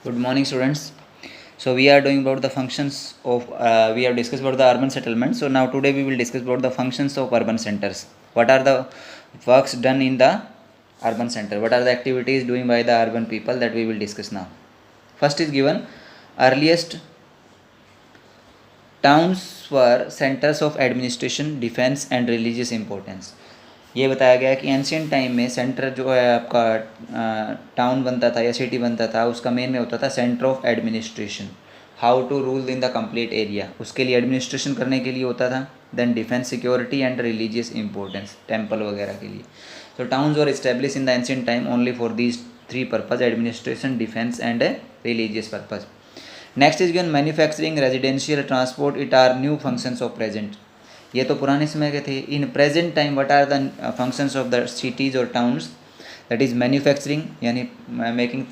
Good morning, students. So we are doing about the functions of we have discussed about the urban settlement. So now today we will discuss about the functions of urban centers. What are the works done in the urban center? What are the activities doing by the urban people that we will discuss now? First is given earliest towns were centers of administration, defense and religious importance. ये बताया गया है कि ancient time में centre जो है आपका town बनता था या सिटी बनता था, उसका मेन में होता था centre of administration, how to rule in the complete area, उसके लिए एडमिनिस्ट्रेशन करने के लिए होता था. Then defence, security and religious importance, temple वगैरह के लिए. तो towns were establish in the ancient time only for these three purpose, administration, defence and religious purpose. Next is given manufacturing, residential, transport, it are new functions of present. ये तो पुराने समय के थे. In present time what are the functions of the cities और towns? That is manufacturing, यानी making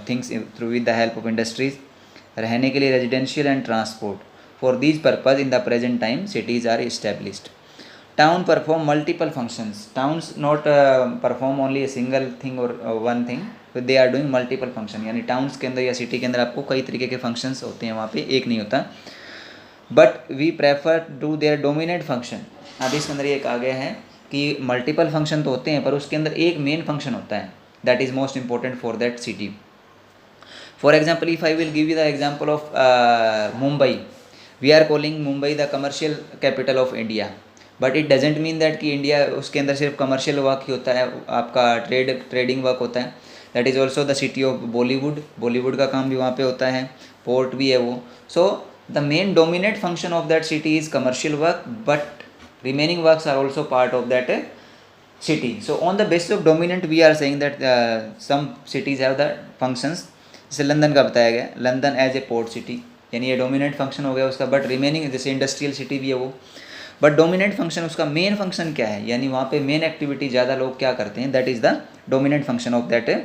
things through with the help of industries. रहने के लिए residential and transport. For this purpose in the present time cities are established. Town perform multiple functions. Towns not perform only a single thing और one thing, they are doing multiple function. यानी towns के अंदर या city के अंदर आपको कई तरीके के फंक्शंस होते हैं, वहाँ पे एक नहीं होता. But we prefer to their dominate function. अब इसके अंदर ये कहा गया है कि मल्टीपल फंक्शन तो होते हैं पर उसके अंदर एक मेन फंक्शन होता है, that is most important for that city. For example, if I will give you the example of Mumbai, we are calling Mumbai the commercial capital of India, but it doesn't mean that कि India उसके अंदर सिर्फ commercial work ही होता है, आपका trading work होता है. That is also the city of Bollywood. Bollywood का काम भी वहाँ पे होता है, पोर्ट भी है वो. सो the main dominant function of that city is commercial work, but remaining works are also part of that city. So on the basis of dominant we are saying that some cities have the functions. जैसे London का बताया गया, London as a port city, यानी ये dominant function हो गया उसका. But remaining जैसे इंडस्ट्रियल सिटी भी है वो, बट डोमिनेंट फंक्शन उसका मेन फंक्शन क्या है, यानी वहाँ पे मेन एक्टिविटी ज़्यादा लोग क्या करते हैं, that is the dominant function of that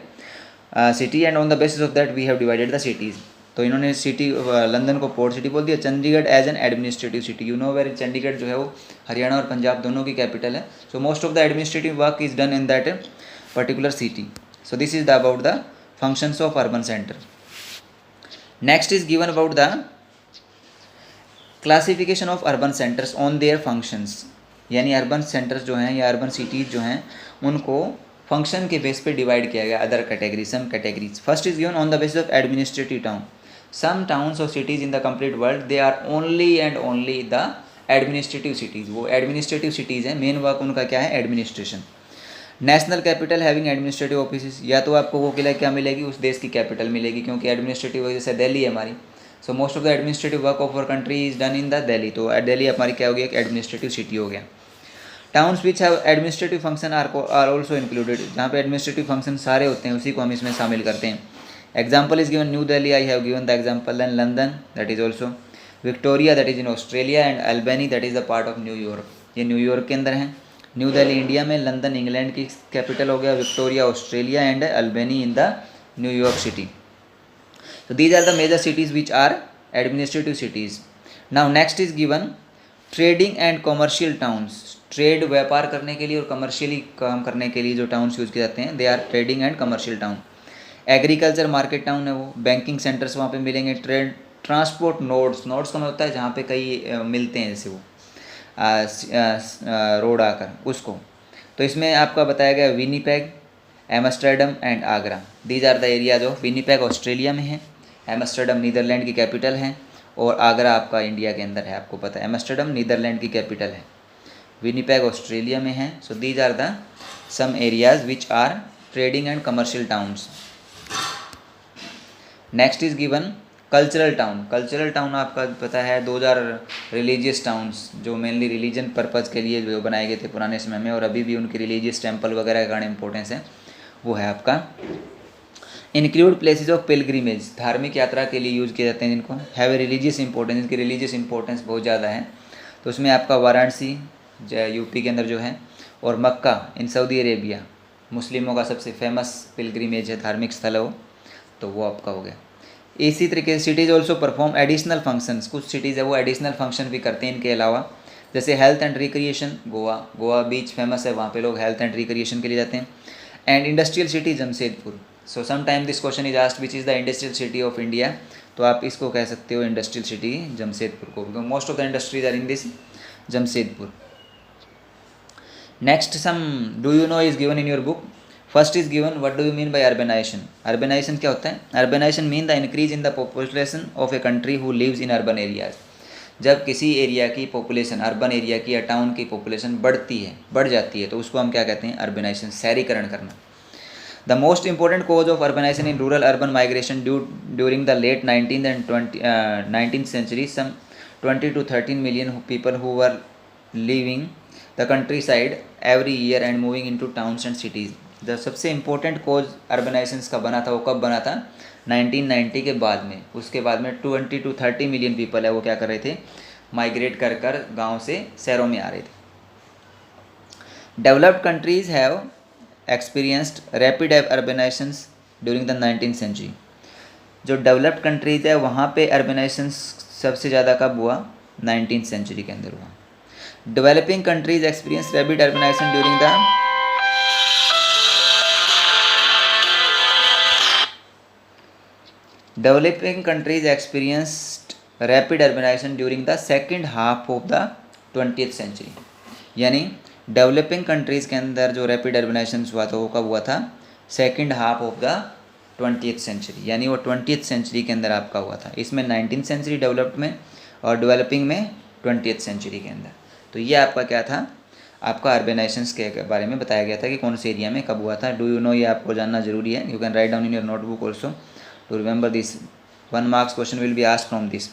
city. And on the basis of that we have divided the cities. तो इन्होंने सिटी लंदन को पोर्ट सिटी बोल दिया. Chandigarh as an administrative city. You know where Chandigarh जो है वो हरियाणा और पंजाब दोनों की कैपिटल है. सो most of the administrative work is done in that particular city. So this is the about the functions of urban centre. Next is given about the classification of urban centres on their functions. यानी urban centres जो हैं या urban cities जो हैं उनको function के base पे divide किया गया, other category, some categories. First is given on the basis of administrative town. Some towns or cities in the complete world, they are only and only the administrative cities. वो administrative cities हैं, main work उनका क्या है, administration. National capital having administrative office. या तो आपको वो किला क्या मिलेगी, उस देश की कैपिटल मिलेगी, क्योंकि एडमिनिस्ट्रेटिव जैसे दिल्ली है हमारी. So most of the administrative work of our country is done in the Delhi. तो दिल्ली हमारी क्या हो गया, एक एडमिनिस्ट्रेटिव सिटी हो गया. Towns which have administrative function are also included. जहाँ पे एडमिनिस्ट्रेटिव फंक्शन सारे होते हैं उसी को हम इसमें शामिल करते हैं. Example is given New Delhi. I have given the example. Then London, that is also Victoria, that is in Australia, and Albany, that is the part of New York. ये न्यूयॉर्क के अंदर हैं. न्यू दिल्ली इंडिया में, London England की capital हो गया, Victoria Australia and Albany in the New York city. So these are the major cities which are administrative cities. Now next is given trading and commercial towns. Trade व्यापार करने के लिए और commercially काम करने के लिए जो टाउन्स यूज़ किए जाते हैं, they are trading and commercial town. Agriculture market town है वो, बैंकिंग सेंटर्स वहाँ पे मिलेंगे. Trade, transport nodes. नोड्स का मतलब होता है जहाँ पे कई मिलते हैं, जैसे वो रोड आकर उसको. तो इसमें आपका बताया गया Winnipeg, Amsterdam and Agra. These are the areas of. Winnipeg Australia में है, एम्स्टर्डम नीदरलैंड की कैपिटल है, और आगरा आपका इंडिया के अंदर है. आपको पता है एम्स्टर्डम नीदरलैंड की कैपिटल है, विनीपेग ऑस्ट्रेलिया में है. So these are the some areas which are trading and commercial towns. Next is given cultural town. Cultural town आपका पता है, 2000 रिलीजियस टाउन्स जो मेनली रिलीजन पर्पज़ के लिए जो बनाए गए थे पुराने समय में, और अभी भी उनकी रिलीजियस टेम्पल वगैरह का कारण इंपॉर्टेंस है, वो है आपका. Include places of pilgrimage. धार्मिक यात्रा के लिए यूज़ किए जाते हैं जिनको हैव ए रिलीजियस इंपॉर्टेंस. इनकी रिलीजियस इंपॉर्टेंस बहुत ज़्यादा है. तो उसमें आपका वाराणसी यूपी के अंदर जो है, और मक्का इन सऊदी अरेबिया, मुस्लिमों का सबसे फेमस पिलग्रिमेज है, धार्मिक स्थल है वो. तो वो आपका हो गया. इसी तरीके से cities also perform additional functions. कुछ सिटीज़ है वो एडिशनल फंक्शन भी करते हैं इनके अलावा, जैसे health and recreation. Goa beach famous है, वहाँ पे लोग हेल्थ एंड रिक्रिएशन के लिए जाते हैं. And industrial city Jamshedpur. So some time this question is asked which is the industrial city of India, तो आप इसको कह सकते हो इंडस्ट्रियल सिटी जमशेदपुर को, because most of the industries are in this Jamshedpur. Next some do you know is given in your book. First is given what do you mean by urbanization. Urbanization क्या होता है? Urbanization mean the increase in the population of a country who lives in urban areas. जब किसी area की population, urban area की या town की population बढ़ जाती है तो उसको हम क्या कहते हैं? अर्बनाइजेशन, शहरीकरण करना. The most important cause of urbanization in rural urban migration during the late 19th and 19th century, some 20 to 13 million people who were leaving the countryside every year and moving into towns and cities. The सबसे important कोज urbanisation का बना था, वो कब बना था? 1990 के बाद में. उसके बाद में 20 to 30 मिलियन पीपल है वो क्या कर रहे थे? माइग्रेट कर कर गाँव से शहरों में आ रहे थे. Developed countries have experienced rapid urbanization during the 19th century. जो डेवलप्ड कंट्रीज है वहाँ पे अर्बनाइजेशन सबसे ज़्यादा कब हुआ? 19th century के अंदर हुआ. Developing countries experience rapid urbanization during the Developing countries experienced rapid urbanization during the second half of the 20th century. यानी डेवलपिंग कंट्रीज़ के अंदर जो रैपिड अर्बनाइजेशन हुआ था वो कब हुआ था? Second half of the 20th century, यानी वो 20th century के अंदर आपका हुआ था. इसमें 19th century डेवलप्ड में और डेवलपिंग में 20th century के अंदर. तो ये आपका क्या था? आपका अर्बनाइजेशन के बारे में बताया गया था कि कौन से एरिया में कब हुआ था. डू यू नो, ये आपको जानना जरूरी है. You can write down in your notebook also to remember this. 1 marks question will be asked from this.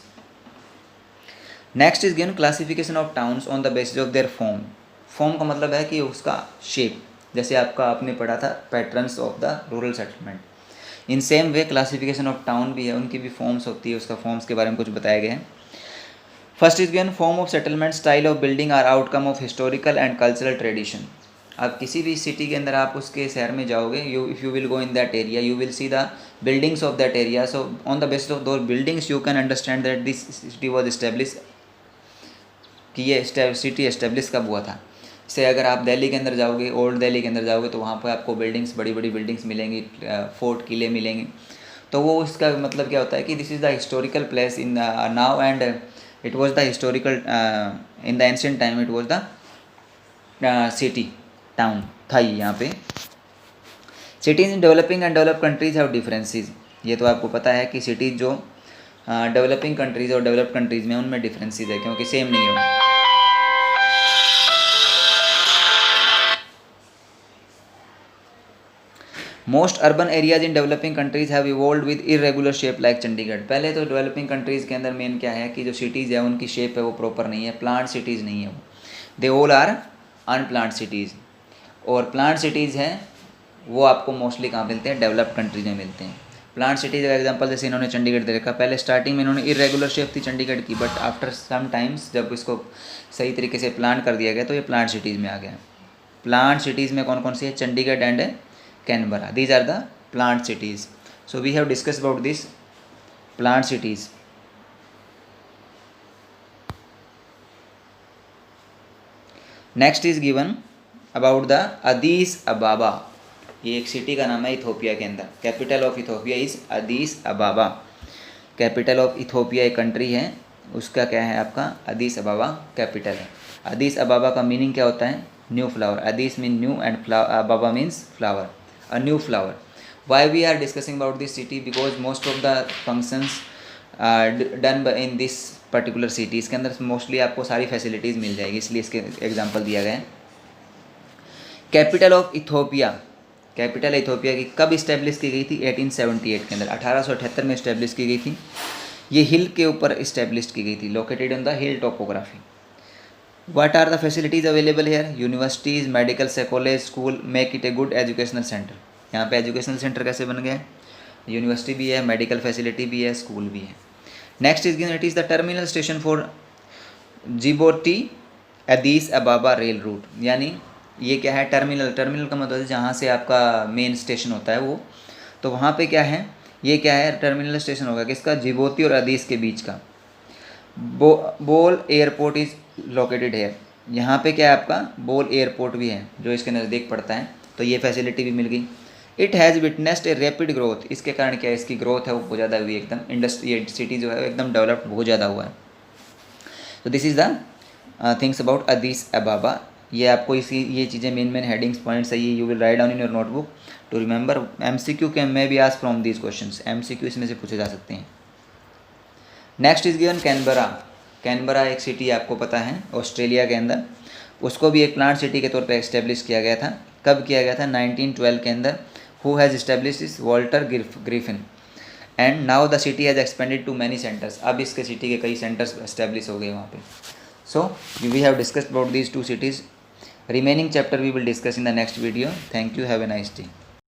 Next is given classification of towns on the basis of their form. Form का मतलब है कि उसका shape, जैसे आपका आपने पढ़ा था patterns of the rural settlement. In same way classification of town भी है, उनकी भी फॉर्म्स होती है, उसका फॉर्म्स के बारे में कुछ बताया गया है. First is given form of settlement, style of building are outcome of historical and cultural tradition. आप किसी भी सिटी के अंदर आप उसके शहर में जाओगे, if you will go in that area you will see the buildings of that area. So on the basis of those buildings you can understand that this city was establish, कि ये city establish कब हुआ था. से अगर आप दिल्ली के अंदर जाओगे, ओल्ड दिल्ली के अंदर जाओगे तो वहाँ पर आपको बिल्डिंग्स, बड़ी बड़ी बिल्डिंग्स मिलेंगी, फोर्ट, किले मिलेंगे. तो वो उसका मतलब क्या होता है कि this is the historical place in now and it was the historical in the ancient time, it was the city, town था ये यहाँ पे. Cities in developing and develop countries have differences. ये तो आपको पता है कि सिटीज़ जो डेवलपिंग कंट्रीज़ और डेवलप्ड कंट्रीज़ में उनमें डिफरेंसेस है, क्योंकि सेम नहीं हो. Most urban areas in developing countries have evolved with irregular shape like Chandigarh. पहले तो डेवलपिंग कंट्रीज़ के अंदर मेन क्या है कि जो सिटीज़ है उनकी शेप है वो प्रॉपर नहीं है, प्लांट सिटीज़ नहीं है वो. They all are unplanned cities. और प्लांट सिटीज़ हैं वो आपको मोस्टली कहाँ मिलते हैं? डेवलप्ड कंट्रीज में मिलते हैं. प्लांट सिटीज़ का एग्जांपल जैसे इन्होंने चंडीगढ़ दे रखा. पहले स्टार्टिंग में इन्होंने इरेगुलर शेप थी चंडीगढ़ की, बट आफ्टर सम टाइम्स जब इसको सही तरीके से प्लान कर दिया गया तो ये प्लांट सिटीज़ में आ गया. प्लांट सिटीज़ में कौन कौन सी है? Chandigarh and Canberra. These are the plant cities. So we have discuss about this plant cities. Next is given about the Addis Ababa. ये एक सिटी का नाम है इथोपिया के अंदर. Capital of Ethiopia is Addis Ababa. Capital of Ethiopia एक country है, उसका क्या है? आपका अदीस अबाबा कैपिटल है. अदीस अबाबा का मीनिंग क्या होता है? New flower. Addis mean new and Ababa means flower, a new flower. Why we are discussing about this city? Because most of the functions done in this particular city. इसके अंदर mostly आपको सारी facilities मिल जाएगी, इसलिए इसके example दिया गया है. Capital of Ethiopia. Capital Ethiopia की कब इस्टेब्लिश की गई थी? 1878 के अंदर, 1878 में इस्टेब्लिश की गई थी. ये हिल के ऊपर इस्टेब्लिश की गई थी, located on the hill topography. What are the facilities available here? Universities, medical, college, school make it a good educational centre. यहाँ पे एजुकेशनल सेंटर कैसे बन गया है? यूनिवर्सिटी भी है, मेडिकल फैसिलिटी भी है, स्कूल भी है. Next is given, it is the terminal station for Djibouti Addis Ababa rail route. यानी ये क्या है? टर्मिनल. टर्मिनल का मतलब है जहाँ से आपका मेन स्टेशन होता है वो. तो वहाँ पे क्या है? ये क्या है? टर्मिनल स्टेशन होगा किसका? जिबोती और अदीस के बीच का. बोल एयरपोर्ट इज़ लोकेटेड है. यहाँ पे क्या है? आपका बोल एयरपोर्ट भी है जो इसके नज़दीक पड़ता है. तो ये फैसिलिटी भी मिल गई. It has witnessed a rapid growth, इसके कारण क्या है, इसकी ग्रोथ है वो बहुत ज़्यादा हुई एकदम, इंडस्ट्री सिटी जो है वो एकदम डेवलप्ड बहुत ज़्यादा हुआ है। तो this is the things about अदीस Ababa. ये आपको इसी ये चीज़ें मेन हेडिंग्स पॉइंट्स है, ये you will write down in your notebook to remember. MCQ can may be asked from these questions, MCQ इसमें से पूछे जा सकते हैं। Next is given Canberra. Canberra एक सिटी आपको पता है ऑस्ट्रेलिया के अंदर, उसको भी एक प्लांट सिटी के तौर पे एस्टेब्लिश किया गया था। कब किया गया था? 1912 के अंदर। हु हैज़ इस्टेब्लिश इस? Walter Griffin. And now the city has expanded to many centres, अब इसके सिटी के कई सेंटर्स एस्टेब्लिश हो गए वहाँ पे। So we have discussed about these 2 cities. Remaining chapter we will discuss in the next video. Thank you. Have a nice day.